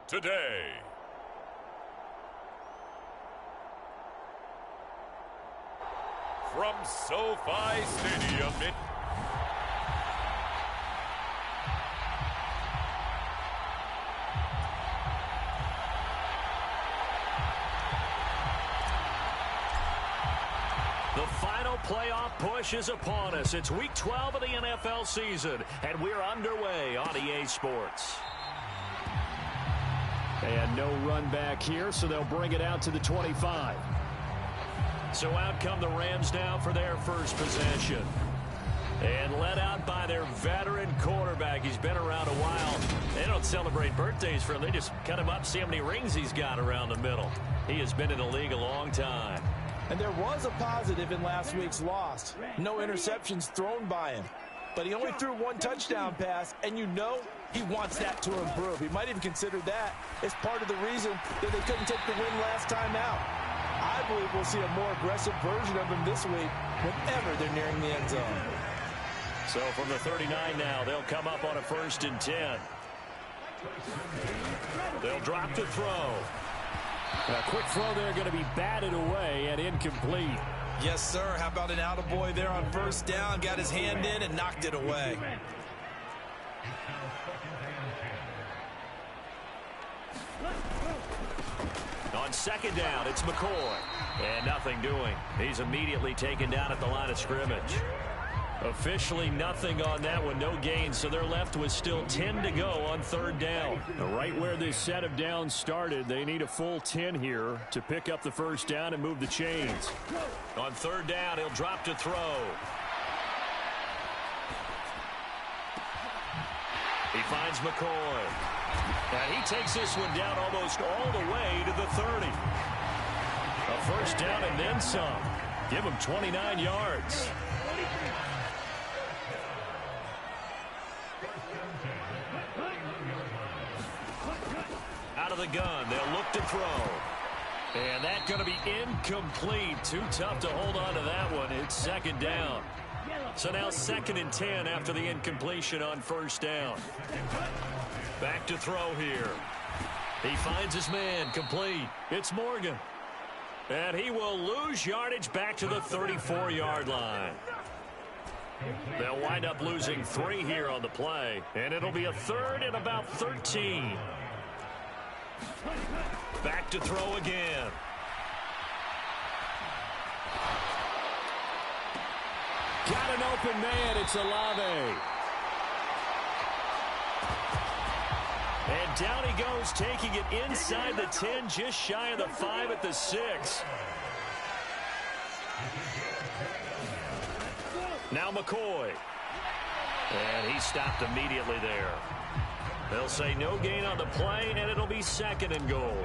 today. From SoFi Stadium in the final playoff push is upon us. It's Week 12 of the NFL season, and we're underway on EA Sports. And no run back here, so they'll bring it out to the 25. So out come the Rams now for their first possession. And led out by their veteran quarterback. He's been around a while. They don't celebrate birthdays for him. They just cut him up, see how many rings he's got around the middle. He has been in the league a long time. And there was a positive in last week's loss. No interceptions thrown by him. But he only threw one touchdown pass, and you know he wants that to improve. He might even consider that as part of the reason that they couldn't take the win last time out. I believe we'll see a more aggressive version of him this week whenever they're nearing the end zone. So from the 39 now, they'll come up on a 1st and 10. They'll drop to throw. A quick throw there, going to be batted away and incomplete. Yes, sir. How about an attaboy there on 1st down? Got his hand in and knocked it away. On 2nd down, it's McCoy. And nothing doing. He's immediately taken down at the line of scrimmage. Officially nothing on that one, no gain, so they're left with still 10 to go on 3rd down. Right where this set of downs started, they need a full 10 here to pick up the 1st down and move the chains. On 3rd down, he'll drop to throw. He finds McCoy. And he takes this one down almost all the way to the 30. A 1st down and then some. Give him 29 yards. Out of the gun, they'll look to throw. And that's going to be incomplete. Too tough to hold on to that one. It's 2nd down. So now 2nd and 10 after the incompletion on 1st down. Back to throw here. He finds his man, complete. It's Morgan. And he will lose yardage back to the 34-yard line. They'll wind up losing 3 here on the play. And it'll be a 3rd and about 13. Back to throw again. Got an open man. It's Olave. And down he goes, taking it inside the 10, just shy of the 5 at the 6. Now McCoy. And he stopped immediately there. They'll say no gain on the play, and it'll be 2nd and goal.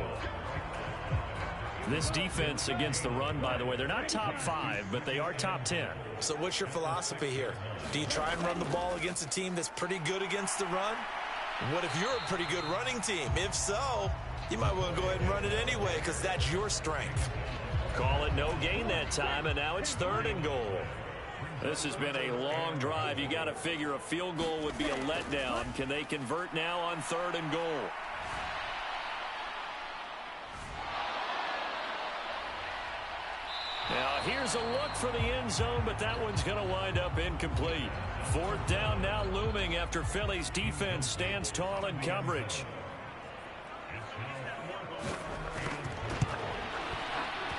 This defense against the run, by the way, they're not top 5, but they are top 10. So what's your philosophy here? Do you try and run the ball against a team that's pretty good against the run? What if you're a pretty good running team? If so, you might want to go ahead and run it anyway because that's your strength. Call it no gain that time, and now it's 3rd and goal. This has been a long drive. You got to figure a field goal would be a letdown. Can they convert now on 3rd and goal? Now here's a look for the end zone, but that one's going to wind up incomplete. 4th down now looming after Philly's defense stands tall in coverage.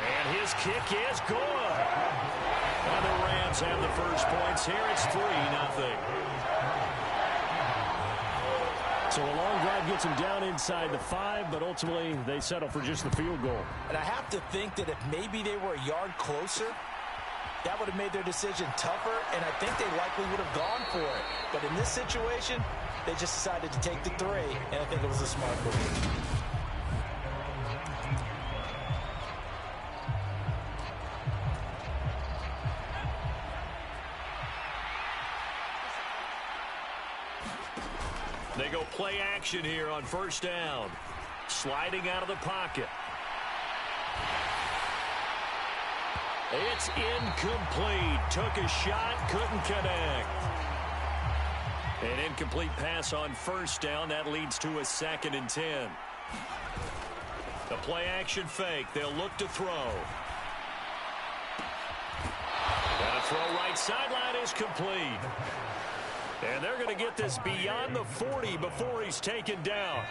And his kick is good. And the Rams have the first points here. It's 3-0. So a long drive gets them down inside the 5, but ultimately they settle for just the field goal. And I have to think that if maybe they were a yard closer, that would have made their decision tougher, and I think they likely would have gone for it. But in this situation, they just decided to take the 3, and I think it was a smart move. They go play action here on 1st down. Sliding out of the pocket. It's incomplete. Took a shot, couldn't connect. An incomplete pass on 1st down. That leads to a 2nd and 10. The play action fake. They'll look to throw. And a throw right sideline is complete. And they're going to get this beyond the 40 before he's taken down.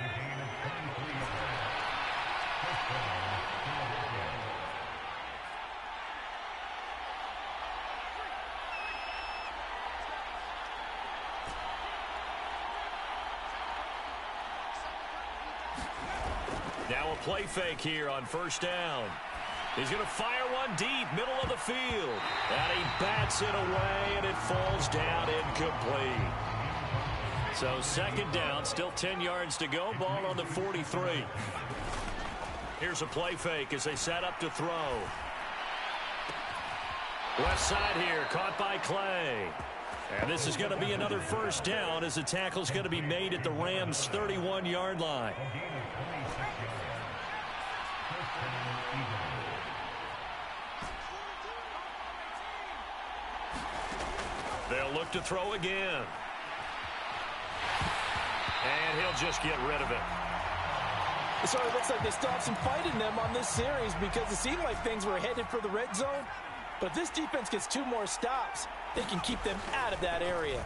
Now a play fake here on first down. He's going to fire one deep, middle of the field. And he bats it away, and it falls down incomplete. So second down, still 10 yards to go. Ball on the 43. Here's a play fake as they set up to throw. Left side here, caught by Clay. And this is going to be another first down as the tackle's going to be made at the Rams' 31-yard line. They'll look to throw again. And he'll just get rid of it. So it looks like they still have some fight in them on this series because it seemed like things were headed for the red zone. But if this defense gets 2 more stops, they can keep them out of that area.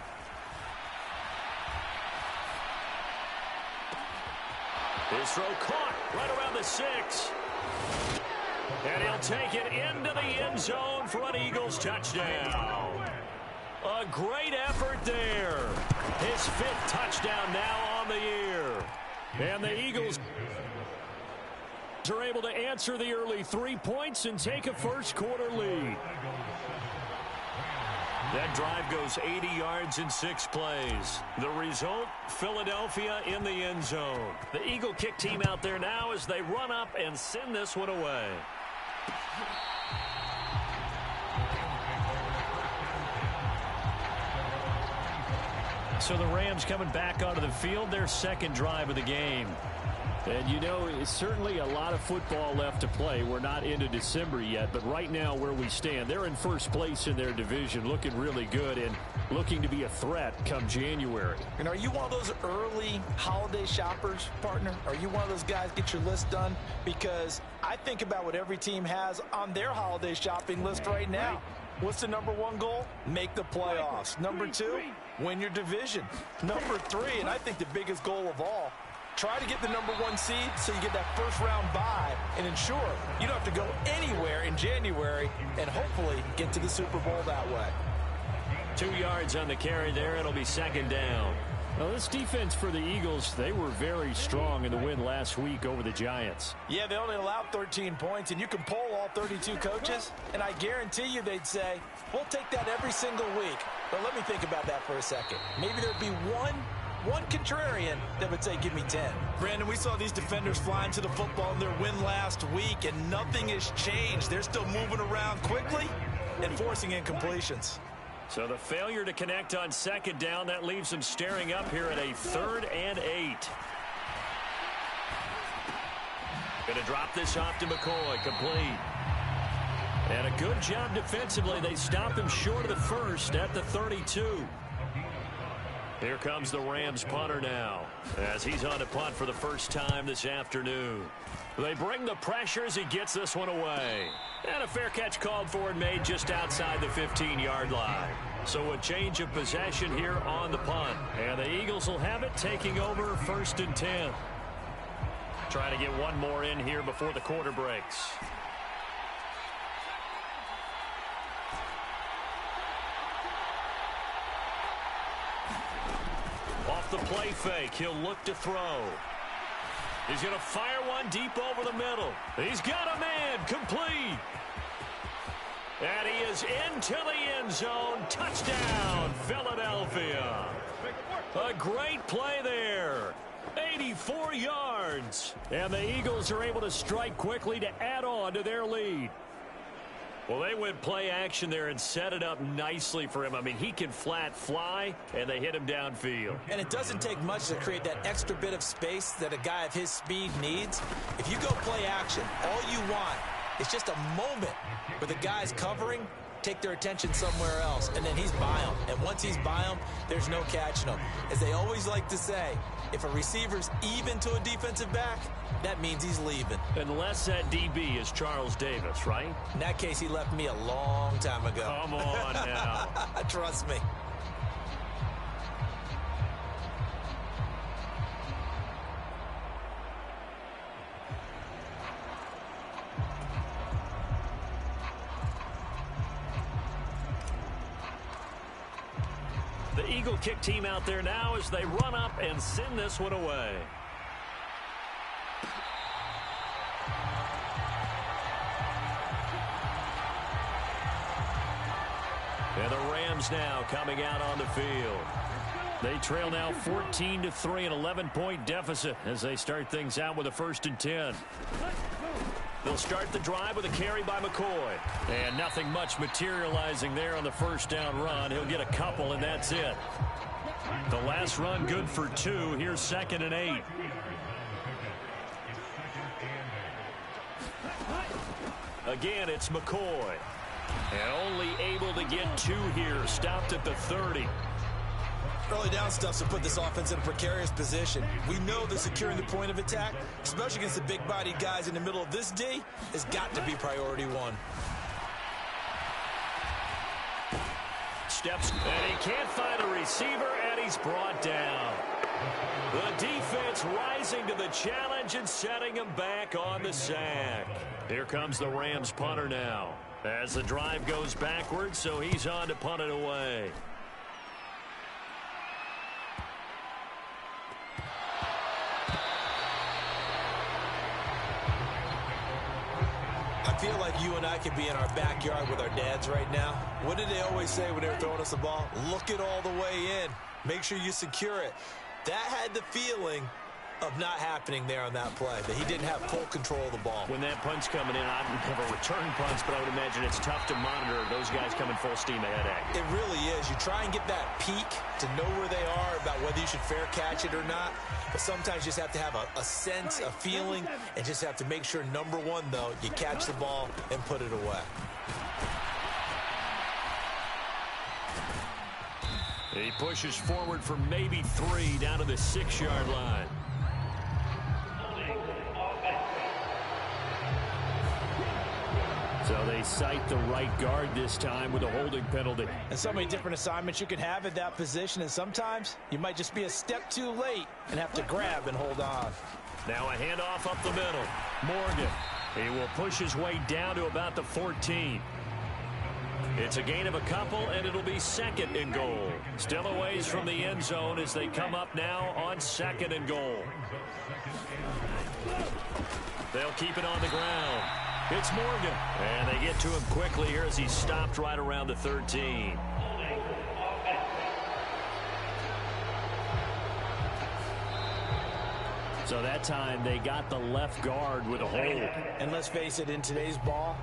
His throw caught right around the 6. And he'll take it into the end zone for an Eagles touchdown. A great effort there. His 5th touchdown now on the year. And the Eagles are able to answer the early 3 points and take a first-quarter lead. That drive goes 80 yards in 6 plays. The result, Philadelphia in the end zone. The Eagle kick team out there now as they run up and send this one away. So the Rams coming back onto the field, their second drive of the game. And, you know, it's certainly a lot of football left to play. We're not into December yet, but right now where we stand, they're in first place in their division, looking really good and looking to be a threat come January. And are you one of those early holiday shoppers, partner? Are you one of those guys get your list done? Because I think about what every team has on their holiday shopping list right now. What's the number 1 goal? Make the playoffs. Number 2, win your division. Number 3, and I think the biggest goal of all, try to get the number 1 seed so you get that first-round bye and ensure you don't have to go anywhere in January and hopefully get to the Super Bowl that way. 2 yards on the carry there. It'll be second down. Well, this defense for the Eagles, they were very strong in the win last week over the Giants. Yeah, they only allowed 13 points, and you can poll all 32 coaches, and I guarantee you they'd say, we'll take that every single week. But let me think about that for a second. Maybe there'd be one contrarian that would say, give me 10. Brandon, we saw these defenders flying to the football in their win last week, and nothing has changed. They're still moving around quickly and forcing incompletions. So the failure to connect on second down, that leaves them staring up here at a 3rd and 8. Going to drop this off to McCoy, complete. And a good job defensively. They stop him short of the first at the 32. Here comes the Rams punter now as he's on to punt for the first time this afternoon. They bring the pressure as he gets this one away. And a fair catch called for and made just outside the 15-yard line. So a change of possession here on the punt. And the Eagles will have it taking over 1st and 10. Trying to get one more in here before the quarter breaks. Off the play fake, he'll look to throw. He's going to fire one deep over the middle. He's got a man, complete. And he is into the end zone. Touchdown, Philadelphia. A great play there. 84 yards. And the Eagles are able to strike quickly to add on to their lead. Well, they went play action there and set it up nicely for him. I mean, he can flat fly, and they hit him downfield. And it doesn't take much to create that extra bit of space that a guy of his speed needs. If you go play action, all you want is just a moment where the guy's covering take their attention somewhere else, and then he's by them. And once he's by them, there's no catching him. As they always like to say, if a receiver's even to a defensive back, that means he's leaving. Unless that DB is Charles Davis, right? In that case, he left me a long time ago. Come on now. Trust me. The Eagle kick team out there now as they run up and send this one away. And the Rams now coming out on the field. They trail now 14-3, an 11-point deficit as they start things out with a 1st and 10. They'll start the drive with a carry by McCoy. And nothing much materializing there on the first down run. He'll get a couple, and that's it. The last run good for 2. Here's 2nd and 8. Again, it's McCoy. And only able to get 2 here. Stopped at the 30. Early down stuff to put this offense in a precarious position. We know that securing the point of attack, especially against the big-bodied guys in the middle of this D, has got to be priority 1. Steps, and he can't find a receiver, and he's brought down. The defense rising to the challenge and setting him back on the sack. Here comes the Rams punter now. As the drive goes backwards, so he's on to punt it away. I feel like you and I could be in our backyard with our dads right now. What did they always say when they were throwing us the ball? Look it all the way in. Make sure you secure it. That had the feeling of not happening there on that play, that he didn't have full control of the ball. When that punt's coming in, I don't have a return punch, but I would imagine it's tough to monitor those guys coming full steam ahead at you. It really is. You try and get that peek to know where they are, about whether you should fair catch it or not. But sometimes you just have to have a sense, a feeling, and just have to make sure, number 1, though, you catch the ball and put it away. He pushes forward for maybe 3 down to the 6-yard line. So they cite the right guard this time with a holding penalty. And so many different assignments you can have at that position, and sometimes you might just be a step too late and have to grab and hold on. Now a handoff up the middle. Morgan. He will push his way down to about the 14. It's a gain of a couple, and it'll be 2nd and goal. Still a ways from the end zone as they come up now on 2nd and goal. They'll keep it on the ground. It's Morgan. And they get to him quickly here as he's stopped right around the 13. So that time they got the left guard with a hold. And let's face it, in today's ball,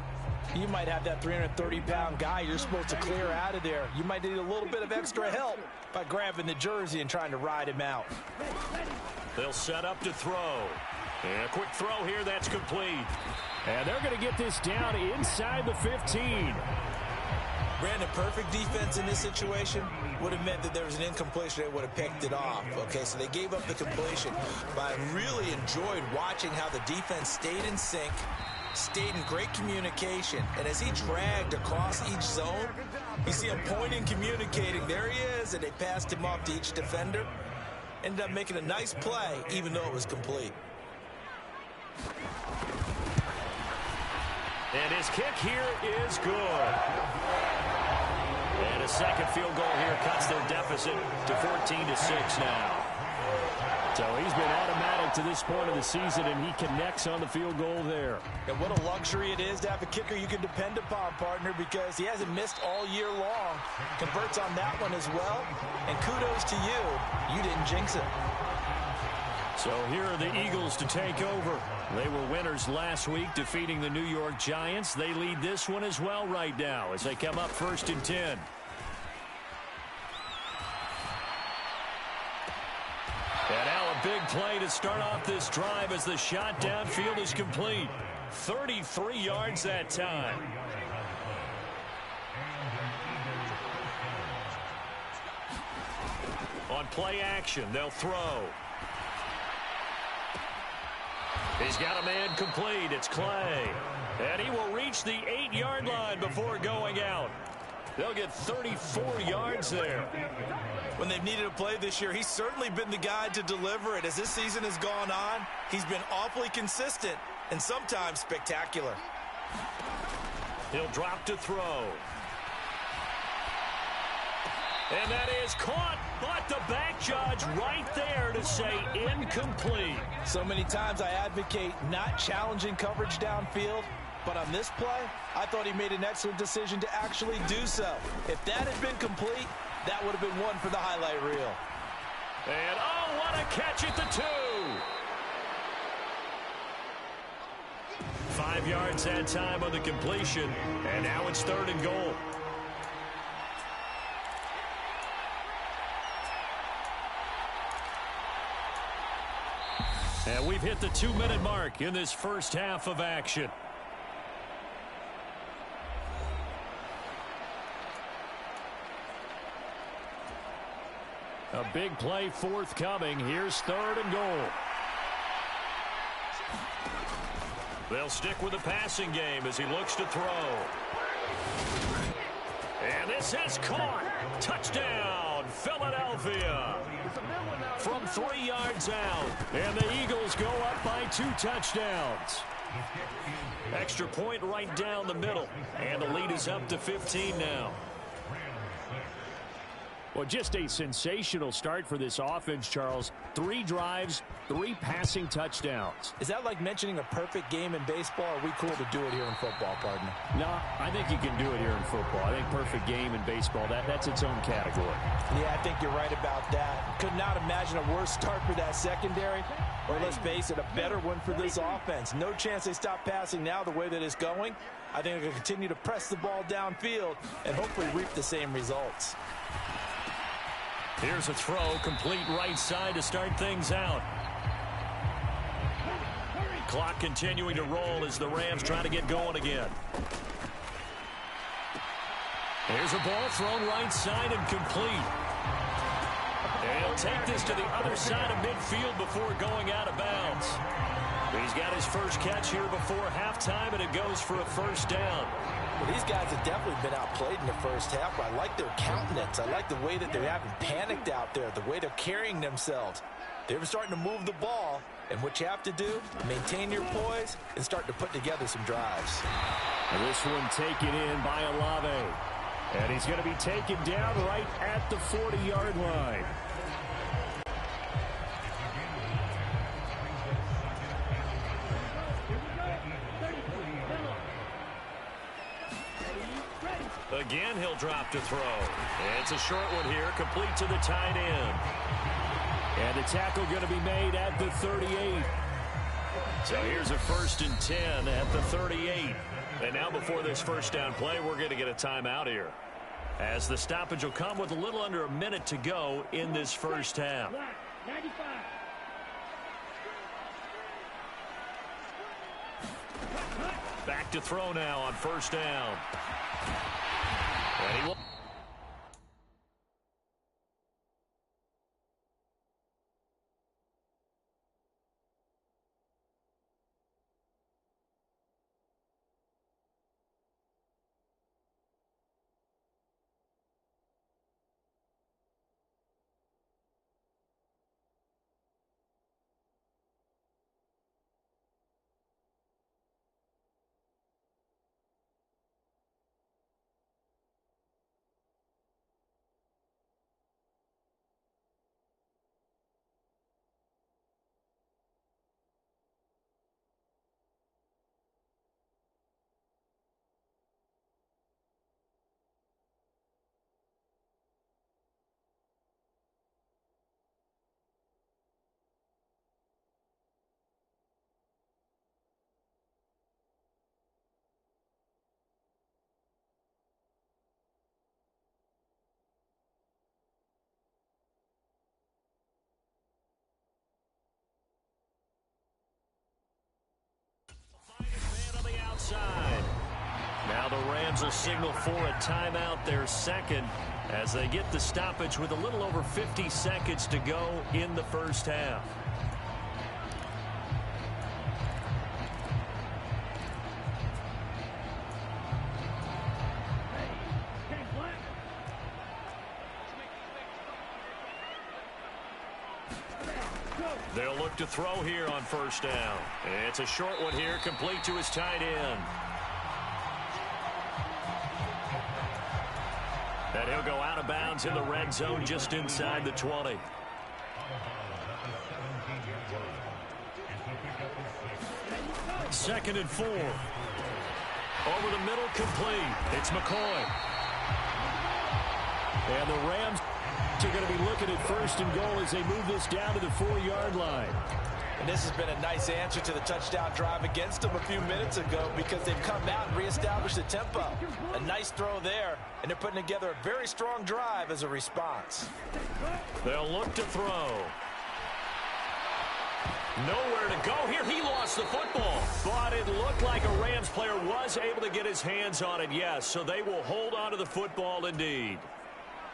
you might have that 330-pound guy you're supposed to clear out of there. You might need a little bit of extra help by grabbing the jersey and trying to ride him out. They'll set up to throw. And a quick throw here, that's complete. And they're going to get this down inside the 15. Brandon, perfect defense in this situation would have meant that there was an incompletion. They would have picked it off. Okay, so they gave up the completion. But I really enjoyed watching how the defense stayed in sync, stayed in great communication. And as he dragged across each zone, you see him pointing, communicating. There he is, and they passed him off to each defender. Ended up making a nice play, even though it was complete. And his kick here is good. And a second field goal here cuts their deficit to 14-6 now. So he's been automatic to this point of the season, and he connects on the field goal there. And what a luxury it is to have a kicker you can depend upon, partner, because he hasn't missed all year long. Converts on that one as well. And kudos to you. You didn't jinx it. So here are the Eagles to take over. They were winners last week, defeating the New York Giants. They lead this one as well right now as they come up 1st and 10. And now a big play to start off this drive as the shot downfield is complete. 33 yards that time. play action. They'll throw. He's got a man complete. It's Clay. And he will reach the 8-yard line before going out. They'll get 34 yards there. When they've needed a play this year, he's certainly been the guy to deliver it. As this season has gone on, he's been awfully consistent and sometimes spectacular. He'll drop to throw. And that is caught, but the back judge right there to say incomplete. So many times I advocate not challenging coverage downfield, but on this play, I thought he made an excellent decision to actually do so. If that had been complete, that would have been one for the highlight reel. And oh, what a catch at the 2. 5 yards that time on the completion, and now it's 3rd and goal. And we've hit the 2-minute mark in this first half of action. A big play forthcoming. Here's 3rd and goal. They'll stick with the passing game as he looks to throw. And this is caught. Touchdown, Philadelphia. From 3 yards out. And the Eagles go up by 2 touchdowns. Extra point right down the middle. And the lead is up to 15 now. Well, just a sensational start for this offense, Charles. 3 drives, 3 passing touchdowns. Is that like mentioning a perfect game in baseball? Or are we cool to do it here in football, partner? No, I think you can do it here in football. I think perfect game in baseball, that's its own category. Yeah, I think you're right about that. Could not imagine a worse start for that secondary. Or let's face it, a better one for this offense. No chance they stop passing now the way that it's going. I think they're going to continue to press the ball downfield and hopefully reap the same results. Here's a throw, complete right side to start things out. Clock continuing to roll as the Rams try to get going again. Here's a ball thrown right side and complete. And he'll take this to the other side of midfield before going out of bounds. He's got his first catch here before halftime, and it goes for a first down. Well, these guys have definitely been outplayed in the first half. I like their countenance. I like the way that they haven't panicked out there, the way they're carrying themselves. They're starting to move the ball, and what you have to do, maintain your poise and start to put together some drives. And this one taken in by Olave. And he's going to be taken down right at the 40-yard line. Again, he'll drop to throw. It's a short one here, complete to the tight end. And the tackle going to be made at the 38. So here's a 1st and 10 at the 38. And now before this first down play, we're going to get a timeout here, as the stoppage will come with a little under a minute to go in this first half. Back to throw now on first down. And he will. Man on the outside. Now the Rams will signal for a timeout, their second, as they get the stoppage with a little over 50 seconds to go in the first half. They'll look to throw here on first down. It's a short one here, complete to his tight end. And he'll go out of bounds in the red zone just inside the 20. Second and 4. Over the middle, complete. It's McCoy. And the Rams are going to be looking at first and goal as they move this down to the 4-yard line. And this has been a nice answer to the touchdown drive against them a few minutes ago because they've come out and reestablished the tempo. A nice throw there, and they're putting together a very strong drive as a response. They'll look to throw. Nowhere to go here. He lost the football. But it looked like a Rams player was able to get his hands on it, yes. So they will hold on to the football indeed.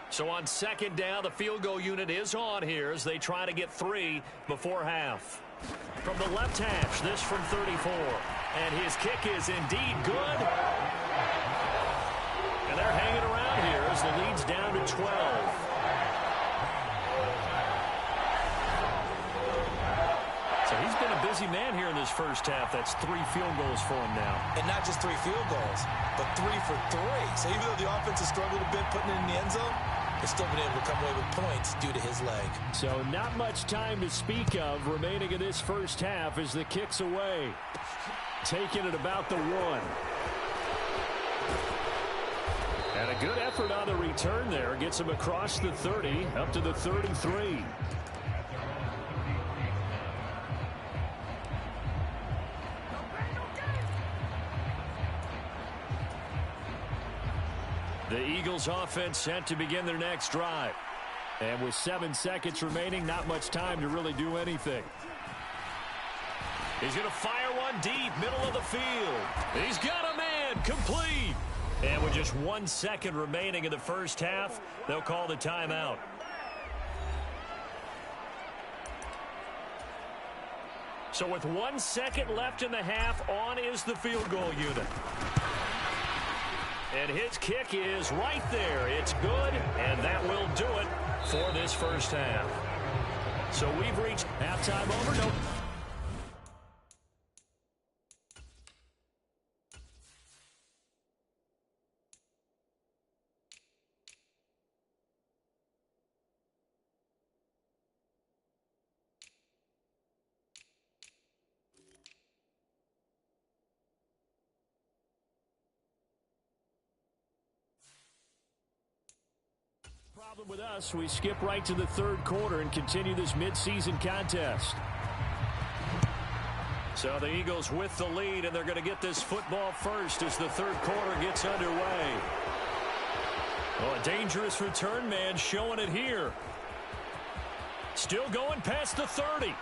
So on second down, the field goal unit is on here as they try to get 3 before half. From the left hash, this from 34. And his kick is indeed good. And they're hanging around here as the lead's down to 12. So he's been a busy man here in this first half. That's 3 field goals for him now. And not just 3 field goals, but 3 for 3. So even though the offense has struggled a bit putting it in the end zone, they've still been able to come away with points due to his leg. So not much time to speak of remaining in this first half as the kick's away. Taking it about the 1. And a good effort on the return there. Gets him across the 30, up to the 33. The Eagles offense set to begin their next drive. And with 7 seconds remaining, not much time to really do anything. He's going to fire one deep, middle of the field. He's got a man, complete. And with just 1 second remaining in the first half, they'll call the timeout. So with 1 second left in the half, on is the field goal unit. And his kick is right there. It's good, and that will do it for this first half. So we've reached halftime over. Nope. With us, we skip right to the third quarter and continue this midseason contest. So the Eagles with the lead, and they're going to get this football first as the third quarter gets underway. Oh, a dangerous return man showing it here. Still going past the 30.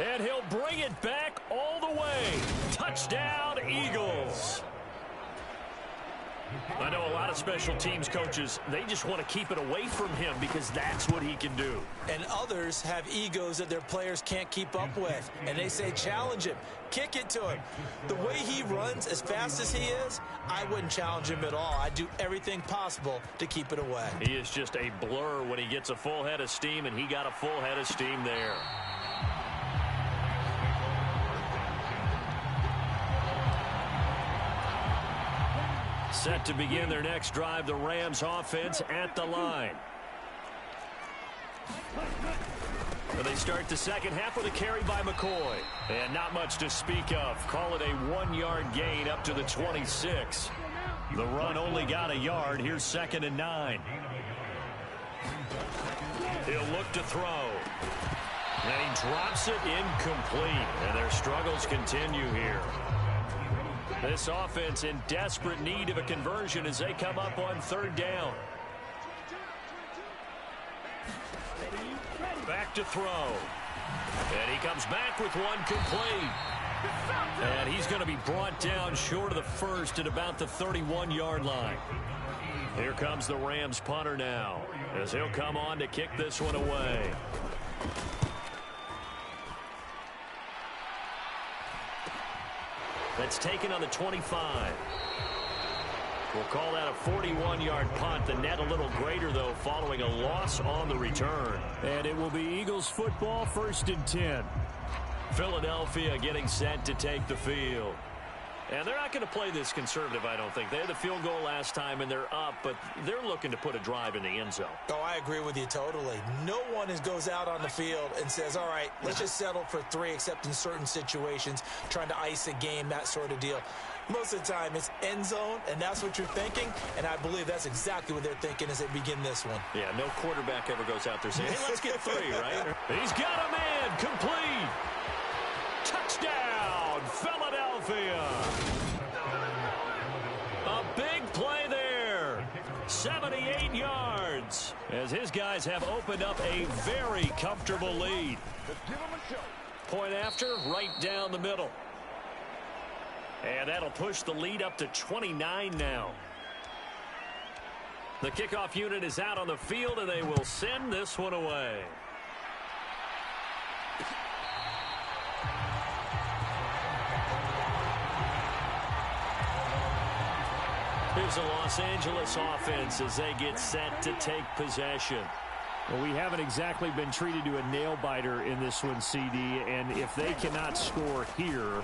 And he'll bring it back all the way. Touchdown, Eagles. I know a lot of special teams coaches, they just want to keep it away from him because that's what he can do. And others have egos that their players can't keep up with. And they say, challenge him, kick it to him. The way he runs, as fast as he is, I wouldn't challenge him at all. I'd do everything possible to keep it away. He is just a blur when he gets a full head of steam, and he got a full head of steam there. Set to begin their next drive, the Rams offense at the line. And they start the second half with a carry by McCoy. And not much to speak of. Call it a 1-yard gain up to the 26. The run only got a yard. Here's 2nd and 9. He'll look to throw. And he drops it incomplete. And their struggles continue here. This offense in desperate need of a conversion as they come up on 3rd down. Back to throw. And he comes back with one complete. And he's going to be brought down short of the first at about the 31-yard line. Here comes the Rams punter now, as he'll come on to kick this one away. That's taken on the 25. We'll call that a 41-yard punt. The net a little greater, though, following a loss on the return. And it will be Eagles football, 1st and 10. Philadelphia getting set to take the field. And they're not going to play this conservative, I don't think. They had the field goal last time, and they're up, but they're looking to put a drive in the end zone. Oh, I agree with you totally. No one goes out on the field and says, all right, let's just settle for 3, except in certain situations, trying to ice a game, that sort of deal. Most of the time, it's end zone, and that's what you're thinking, and I believe that's exactly what they're thinking as they begin this one. Yeah, no quarterback ever goes out there saying, hey, let's get 3, right? He's got a man, complete. Touchdown, Philadelphia. A big play there. 78 yards. As his guys have opened up a very comfortable lead. Point after, right down the middle. And that'll push the lead up to 29 now. The kickoff unit is out on the field, and they will send this one away. Here's the Los Angeles offense as they get set to take possession. Well, we haven't exactly been treated to a nail-biter in this one, CD, and if they cannot score here,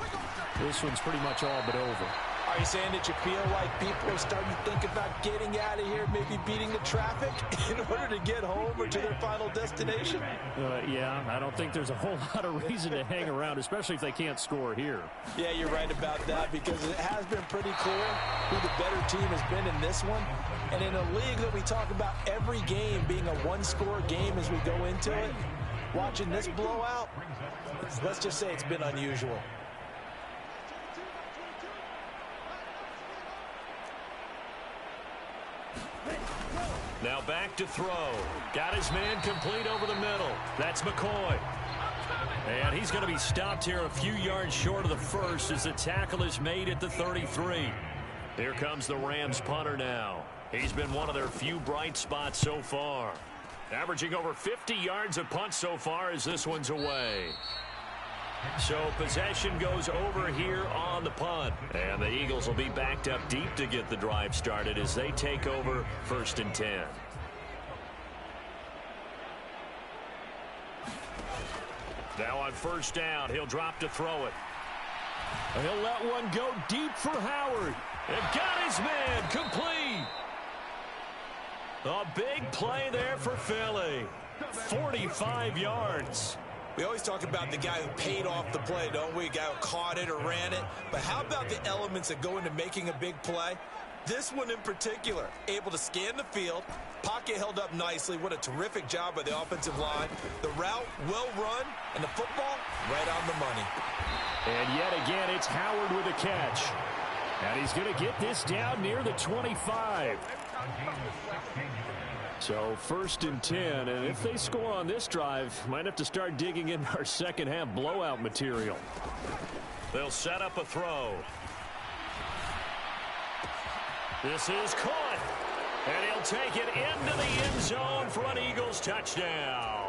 this one's pretty much all but over. Are you saying that you feel like people are starting to think about getting out of here, maybe beating the traffic in order to get home or to their final destination? Yeah, I don't think there's a whole lot of reason to hang around, especially if they can't score here. Yeah, you're right about that, because it has been pretty clear who the better team has been in this one. And in a league that we talk about every game being a one-score game as we go into it, watching this blowout, let's just say it's been unusual. Now back to throw. Got his man complete over the middle. That's McCoy. And he's going to be stopped here a few yards short of the first as the tackle is made at the 33. Here comes the Rams punter now. He's been one of their few bright spots so far. Averaging over 50 yards a punt so far as this one's away. So possession goes over here on the punt. And the Eagles will be backed up deep to get the drive started as they take over 1st and 10. Now on 1st down, he'll drop to throw it. He'll let one go deep for Howard. And got his man complete. A big play there for Philly. 45 yards. We always talk about the guy who paid off the play, don't we? A guy who caught it or ran it. But how about the elements that go into making a big play? This one in particular, able to scan the field, pocket held up nicely. What a terrific job by the offensive line. The route well run, and the football right on the money. And yet again, it's Howard with a catch. And he's going to get this down near the 25. So 1st and 10, and if they score on this drive, might have to start digging in our second half blowout material. They'll set up a throw. This is caught, and he'll take it into the end zone for an Eagles touchdown.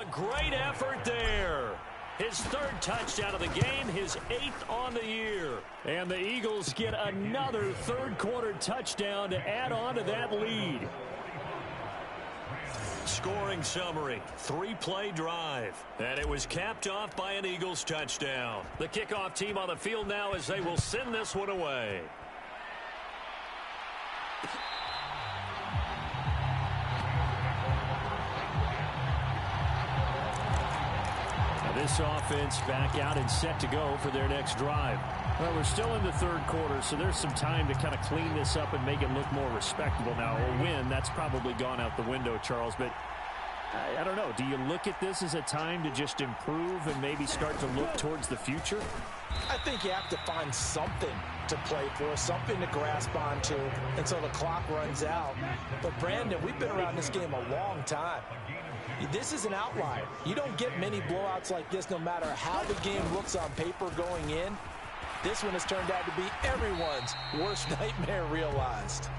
A great effort there. His 3rd touchdown of the game, his 8th on the year. And the Eagles get another 3rd quarter touchdown to add on to that lead. Scoring summary, 3-play drive. And it was capped off by an Eagles touchdown. The kickoff team on the field now as they will send this one away. this offense back out and set to go for their next drive. Well, we're still in the third quarter, so there's some time to kind of clean this up and make it look more respectable. Now, a win, that's probably gone out the window, Charles, but I don't know. Do you look at this as a time to just improve and maybe start to look towards the future? I think you have to find something to play for, something to grasp onto until the clock runs out. But, Brandon, we've been around this game a long time. This is an outlier. You don't get many blowouts like this no matter how the game looks on paper going in. This one has turned out to be everyone's worst nightmare realized.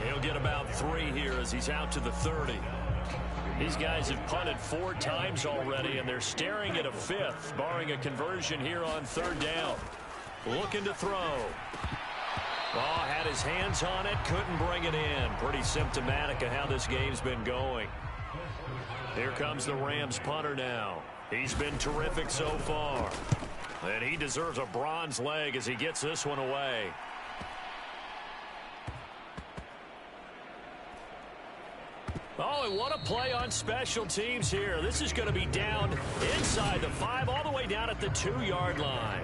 He'll get about 3 here as he's out to the 30. These guys have punted 4 times already, and they're staring at a 5th, barring a conversion here on 3rd down. Looking to throw. Oh, had his hands on it, couldn't bring it in. Pretty symptomatic of how this game's been going. Here comes the Rams punter now. He's been terrific so far. And he deserves a bronze leg as he gets this one away. Oh, and what a play on special teams here. This is going to be down inside the 5, all the way down at the 2-yard line.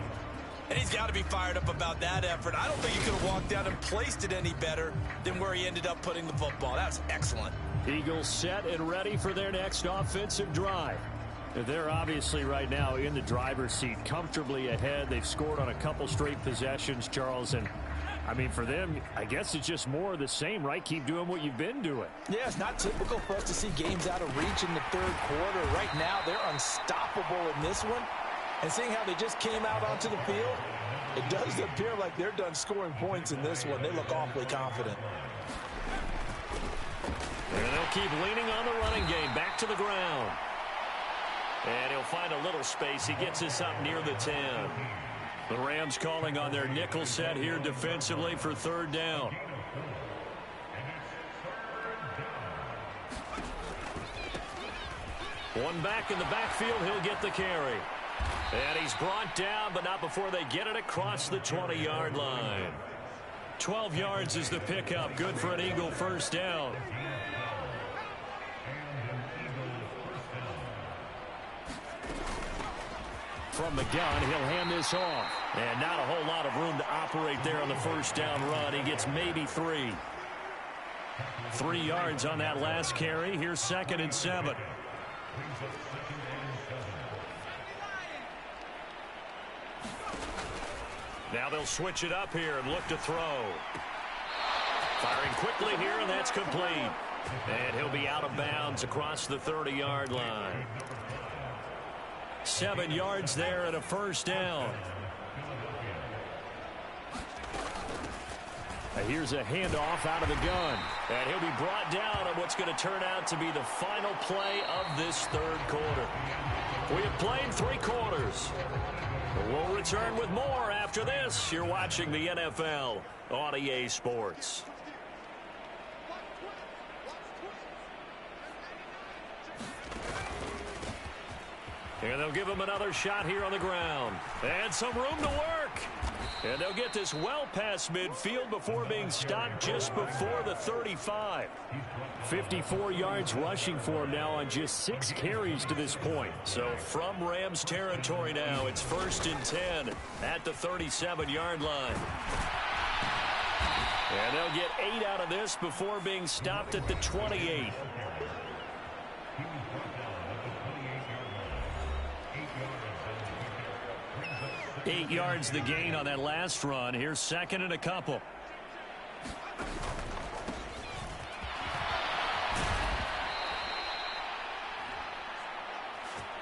And he's got to be fired up about that effort. I don't think he could have walked down and placed it any better than where he ended up putting the football. That's excellent. Eagles set and ready for their next offensive drive. They're obviously right now in the driver's seat, comfortably ahead. They've scored on a couple straight possessions, Charles, and I mean, for them, I guess it's just more of the same, right? Keep doing what you've been doing. Yeah, it's not typical for us to see games out of reach in the third quarter. Right now, they're unstoppable in this one. And seeing how they just came out onto the field, it does appear like they're done scoring points in this one. They look awfully confident. And they'll keep leaning on the running game. Back to the ground. And he'll find a little space. He gets us up near the 10. The Rams calling on their nickel set here defensively for 3rd down. One back in the backfield. He'll get the carry. And he's brought down, but not before they get it across the 20-yard line. 12 yards is the pickup. Good for an Eagle 1st down. From the gun, he'll hand this off. And not a whole lot of room to operate there on the 1st down run. He gets maybe 3. 3 yards on that last carry. Here's 2nd and 7. Now they'll switch it up here and look to throw. Firing quickly here, and that's complete. And he'll be out of bounds across the 30-yard line. 7 yards there and a 1st down. Here's a handoff out of the gun. And he'll be brought down on what's going to turn out to be the final play of this 3rd quarter. We have played 3 quarters. We'll return with more after this. You're watching the NFL on EA Sports. And they'll give him another shot here on the ground. And some room to work. And they'll get this well past midfield before being stopped just before the 35. 54 yards rushing for him now on just 6 carries to this point. So from Rams territory now, it's 1st and 10 at the 37-yard line. And they'll get 8 out of this before being stopped at the 28. Eight yards the gain on that last run. Here's 2nd and a couple.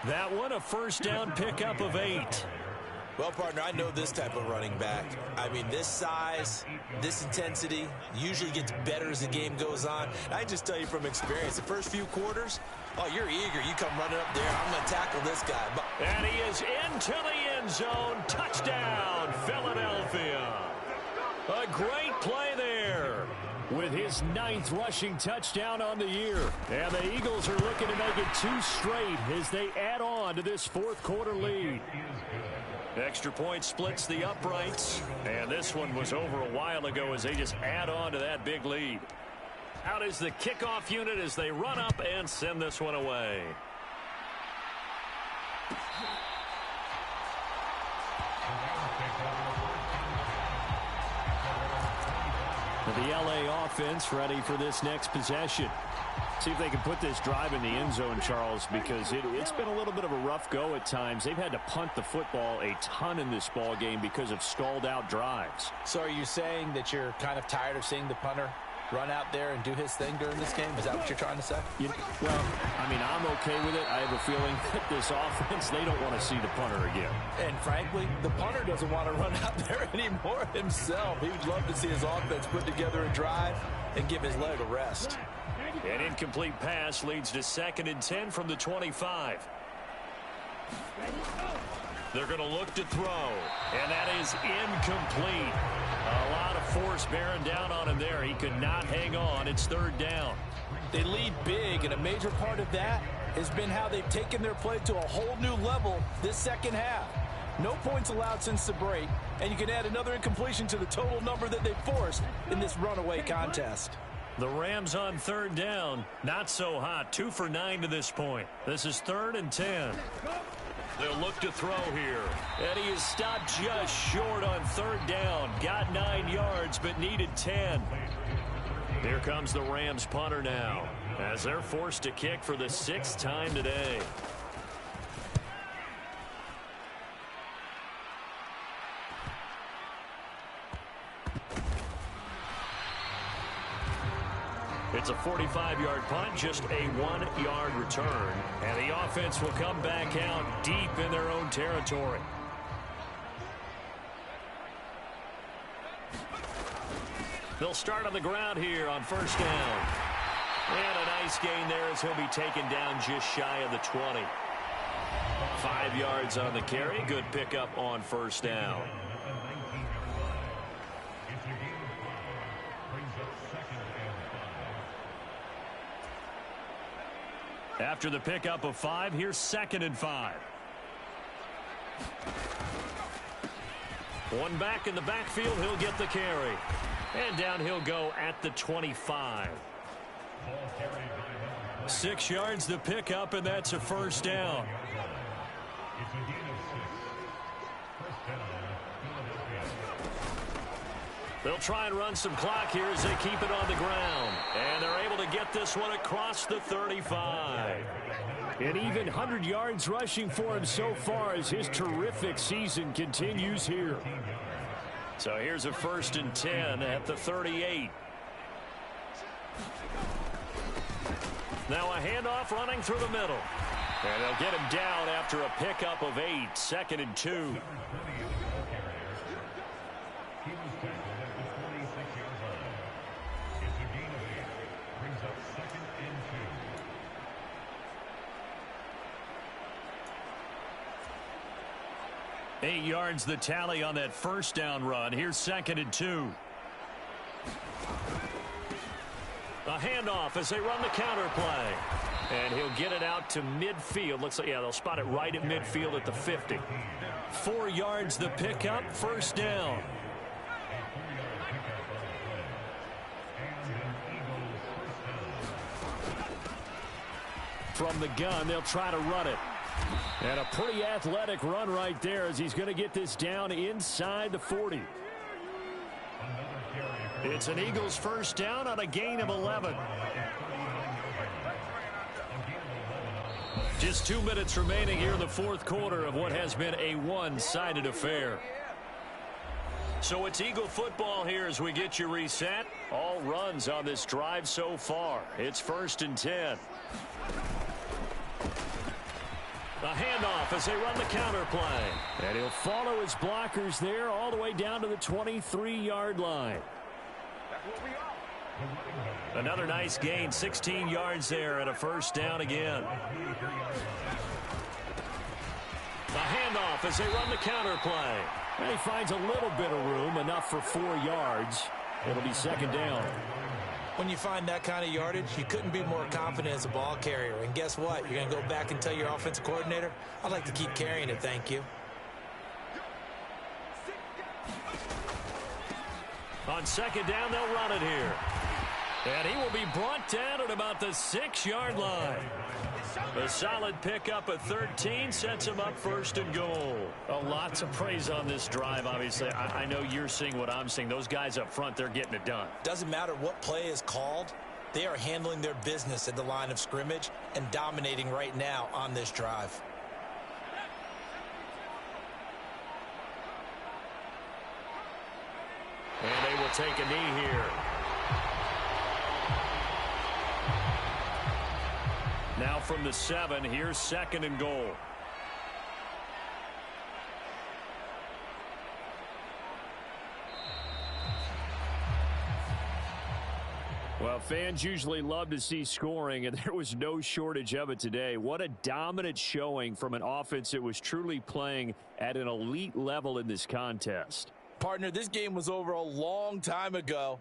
That one a 1st down pickup of 8. Well, partner, I know this type of running back. I mean, this size, this intensity usually gets better as the game goes on. I just tell you from experience, the first few quarters, oh, you're eager. You come running up there. I'm going to tackle this guy. And he is into the end zone. Touchdown, Philadelphia. A great play there. With his 9th rushing touchdown on the year. And the Eagles are looking to make it 2 straight as they add on to this 4th quarter lead. Extra point splits the uprights. And this one was over a while ago as they just add on to that big lead. Out is the kickoff unit as they run up and send this one away. The LA offense ready for this next possession. See if they can put this drive in the end zone, Charles, because it's been a little bit of a rough go at times. They've had to punt the football a ton in this ball game because of stalled out drives. So are you saying that you're kind of tired of seeing the punter run out there and do his thing during this game? Is that what you're trying to say? Well, I mean, I'm okay with it. I have a feeling that this offense, they don't want to see the punter again. And frankly, the punter doesn't want to run out there anymore himself. He would love to see his offense put together a drive and give his leg a rest. An incomplete pass leads to 2nd and 10 from the 25. They're going to look to throw, and that is incomplete. A lot of force bearing down on him there. He could not hang on. It's 3rd down. They lead big, and a major part of that has been how they've taken their play to a whole new level this second half. No points allowed since the break, and you can add another incompletion to the total number that they forced in this runaway contest. The Rams on 3rd down. Not so hot. 2 for 9 to this point. This is 3rd and 10. They'll look to throw here. And he is stopped just short on 3rd down. Got 9 yards, but needed 10. Here comes the Rams punter now, as they're forced to kick for the 6th time today. It's a 45-yard punt, just a 1-yard return. And the offense will come back out deep in their own territory. They'll start on the ground here on 1st down. And a nice gain there as he'll be taken down just shy of the 20. 5 yards on the carry. Good pickup on 1st down. After the pickup of 5, here's 2nd and 5. One back in the backfield, he'll get the carry. And down he'll go at the 25. 6 yards the pickup, and that's a 1st down. They'll try and run some clock here as they keep it on the ground. And they're able to get this one across the 35. And even 100 yards rushing for him so far as his terrific season continues here. So here's a 1st and 10 at the 38. Now a handoff running through the middle. And they'll get him down after a pickup of 8. 2nd and 2. Eight yards the tally on that 1st down run. Here's 2nd and 2. A handoff as they run the counter play. And he'll get it out to midfield. Looks like, yeah, they'll spot it right at midfield at the 50. 4 yards the pickup, 1st down. From the gun, they'll try to run it. And a pretty athletic run right there as he's going to get this down inside the 40. It's an Eagles 1st down on a gain of 11. Just 2 minutes remaining here in the 4th quarter of what has been a one-sided affair. So it's Eagle football here as we get you reset. All runs on this drive so far. It's 1st and 10. A handoff as they run the counter play. And he'll follow his blockers there all the way down to the 23-yard line. Another nice gain, 16 yards there and a 1st down again. A handoff as they run the counter play. And he finds a little bit of room, enough for 4 yards. It'll be 2nd down. When you find that kind of yardage, you couldn't be more confident as a ball carrier. And guess what? You're going to go back and tell your offensive coordinator, I'd like to keep carrying it, thank you. On 2nd down, they'll run it here. And he will be brought down at about the 6-yard line. A solid pickup at 13 sets him up first and goal. Oh, lots of praise on this drive, obviously. I know you're seeing what I'm seeing. Those guys up front, they're getting it done. Doesn't matter what play is called. They are handling their business at the line of scrimmage and dominating right now on this drive. And they will take a knee here. Now from the 7, here's second and goal. Well, fans usually love to see scoring, and there was no shortage of it today. What a dominant showing from an offense that was truly playing at an elite level in this contest. Partner, this game was over a long time ago,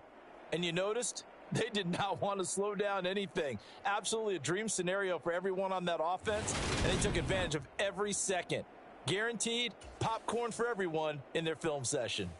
and you noticed they did not want to slow down anything. Absolutely a dream scenario for everyone on that offense, and they took advantage of every second. Guaranteed popcorn for everyone in their film session.